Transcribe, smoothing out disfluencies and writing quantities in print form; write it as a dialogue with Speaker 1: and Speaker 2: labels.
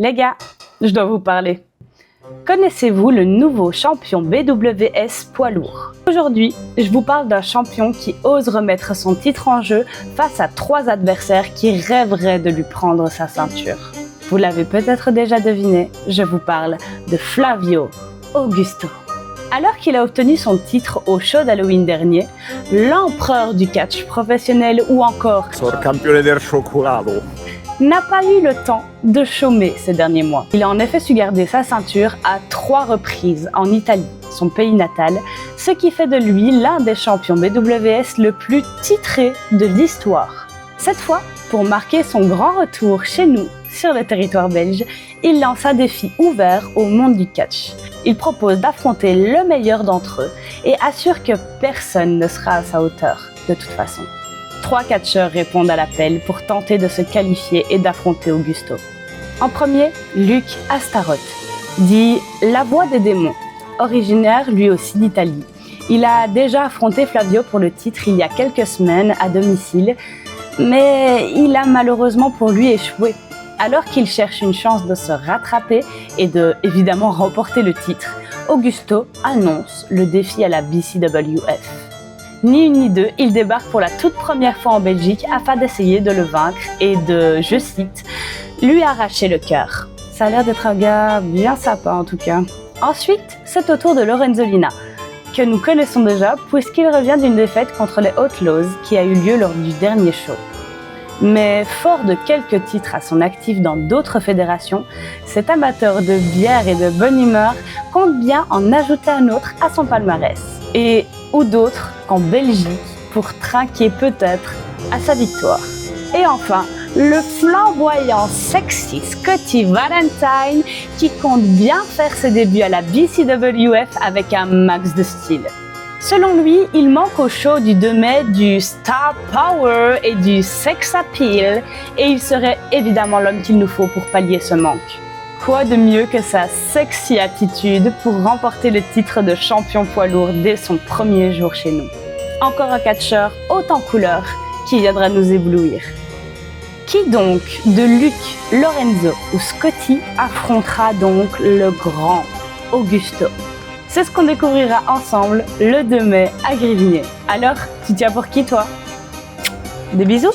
Speaker 1: Les gars, je dois vous parler. Connaissez-vous le nouveau champion BWS poids lourd? Aujourd'hui, je vous parle d'un champion qui ose remettre son titre en jeu face à 3 adversaires qui rêveraient de lui prendre sa ceinture. Vous l'avez peut-être déjà deviné, je vous parle de Flavio Augusto. Alors qu'il a obtenu son titre au show d'Halloween dernier, l'empereur du catch professionnel ou encore
Speaker 2: Sono campione del cioccolato.
Speaker 1: n'a pas eu le temps de chômer ces derniers mois. Il a en effet su garder sa ceinture à 3 reprises en Italie, son pays natal, ce qui fait de lui l'un des champions BWS le plus titré de l'histoire. Cette fois, pour marquer son grand retour chez nous, sur le territoire belge, il lance un défi ouvert au monde du catch. Il propose d'affronter le meilleur d'entre eux et assure que personne ne sera à sa hauteur, de toute façon. 3 catcheurs répondent à l'appel pour tenter de se qualifier et d'affronter Augusto. En premier, Luc Astaroth, dit la voix des démons, originaire lui aussi d'Italie. Il a déjà affronté Flavio pour le titre il y a quelques semaines à domicile, mais il a malheureusement pour lui échoué. Alors qu'il cherche une chance de se rattraper et de, évidemment, remporter le titre, Augusto annonce le défi à la BCWF. Ni une ni deux, il débarque pour la toute première fois en Belgique afin d'essayer de le vaincre et de, je cite, lui arracher le cœur. Ça a l'air d'être un gars bien sympa en tout cas. Ensuite, c'est au tour de Lorenzo Lina, que nous connaissons déjà puisqu'il revient d'une défaite contre les Outlaws qui a eu lieu lors du dernier show. Mais fort de quelques titres à son actif dans d'autres fédérations, cet amateur de bière et de bonne humeur compte bien en ajouter un autre à son palmarès. Et ou d'autres qu'en Belgique pour trinquer peut-être à sa victoire. Et enfin, le flamboyant sexy Scotty Valentine qui compte bien faire ses débuts à la BCWF avec un max de style. Selon lui, il manque au show du 2 mai du Star Power et du Sex Appeal et il serait évidemment l'homme qu'il nous faut pour pallier ce manque. Quoi de mieux que sa sexy attitude pour remporter le titre de champion poids lourd dès son premier jour chez nous. Encore un catcheur haut en couleur qui viendra nous éblouir. Qui donc de Luc, Lorenzo ou Scotty affrontera donc le grand Augusto? C'est ce qu'on découvrira ensemble le 2 mai à Grivigné. Alors, tu tiens pour qui toi? Des bisous!